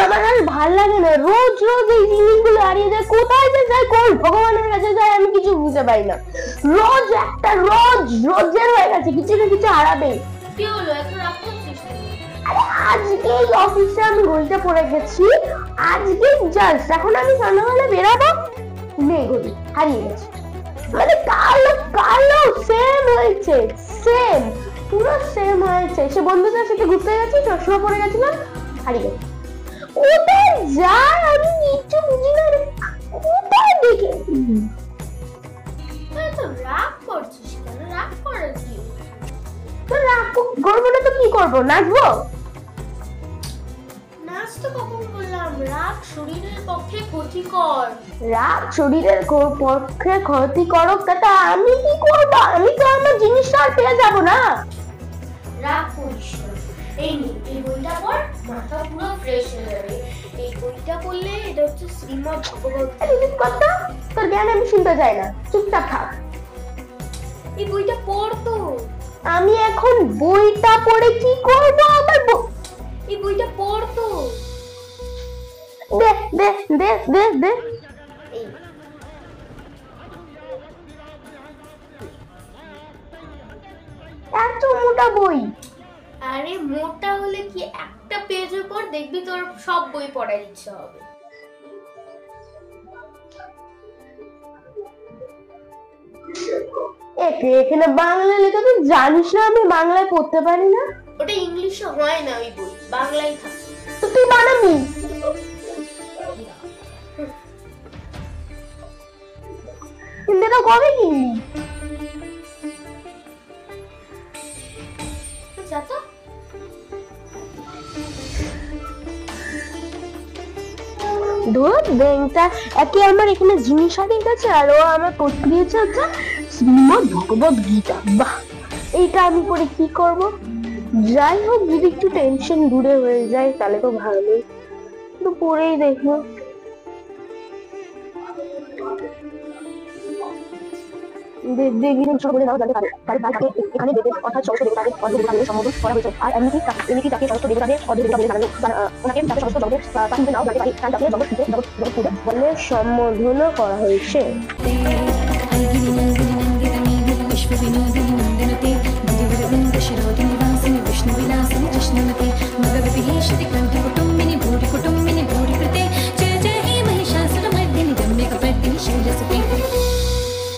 আমার আর ভাল লাগে না, রোজ রোজ এই জিনিসগুলো হারিয়ে যায়, কোথায় যে যায়, কোন ভগবানের কাছে যায় আমি কিছু বুঝতে পারি না। রোজ একটা রোজের হয়ে গেছে, কিছু না কিছু হারাবে। কি হলো এত রাগ করছিস? আরে আজকে এই অফিসে আমি ঘড়িটা পরে গেছি, আজকে জাস্ট এখন আমি সন্ধ্যাবেলা বেরাবো, নেই ঘড়ি, হারিয়ে গেছে। মানে কালো কালো সেম হয়েছে, সেম পুরো সেম হয়েছে। সে বন্ধুদের সাথে ঘুরতে গেছি, চশমা পরে গেছিলাম, হারিয়ে গেছে। কোথায় যায় আমি কিছু বুঝি না, কোথায় দেখে। তুই তো রাগ করছিস কেন? রাগ করে কি? তো রাগ করবো না তো কি করবো, নাচবো? নাচ তো কখন বললাম? রাগ শরীরের পক্ষে ক্ষতিকর। রাগ শরীরের পক্ষে ক্ষতিকারক, তা আমি কি করবো? আমি তো আমার জিনিসটা আর পেয়ে যাবো না। রাগ করিস না, এই নে এই বইটা পড়, মাথা পুরো ফ্রেশ হয়ে যাবে। এই বইটা পড়লে এটা হচ্ছে শ্রীমদ্ ভগবত। কথা তোর জ্ঞান আমি শুনতে চাই না, চুপচাপ থাক। এই বইটা পড় তো। আমি এখন বইটা পড়ে কি করবো? আমার এই বইটা পড় তো। দে দে দে দে দে। এত মোটা বই? আরে মোটা হলে কি, একটা পেজের পর দেখবি তোর সব বই পড়ার ইচ্ছা হবে। এখানে বাংলা লেখা, তুই জানিস না আমি বাংলায় পড়তে পারি না। ওটা ইংলিশে হয় না, ওই বই বাংলায় থাকে। তো তুই বানাবি? হিন্দিটা কবে কিনলি? চাচা ধুর ব্যাংকটা একে আমার এখানে জিনিস হারিয়ে গেছে, আর ও আমার পড়তে দিয়েছে হচ্ছে শ্রীমদ্ ভগবত গীতা। বাহ, এইটা আমি পড়ে কি করব? যাই হোক, যদি একটু টেনশন দূরে হয়ে যায় তাহলে তো ভালোই, কিন্তু পড়েই দেখো। এখানে দেবের অর্থাৎ ষষ্ঠ দেবতাদের অর্ধদেবতাদের সম্বোধন করা হয়েছে, আর এমনিকি তাকে ষষ্ঠ দেবতাদের অর্ধদেবতা বলে ওনাকে তাকে সমস্ত জগতের প্রাচীনকে নাও জানতে পারি, তাই তাকে জগৎ পূজা বলে সম্বোধনও করা হয়েছে।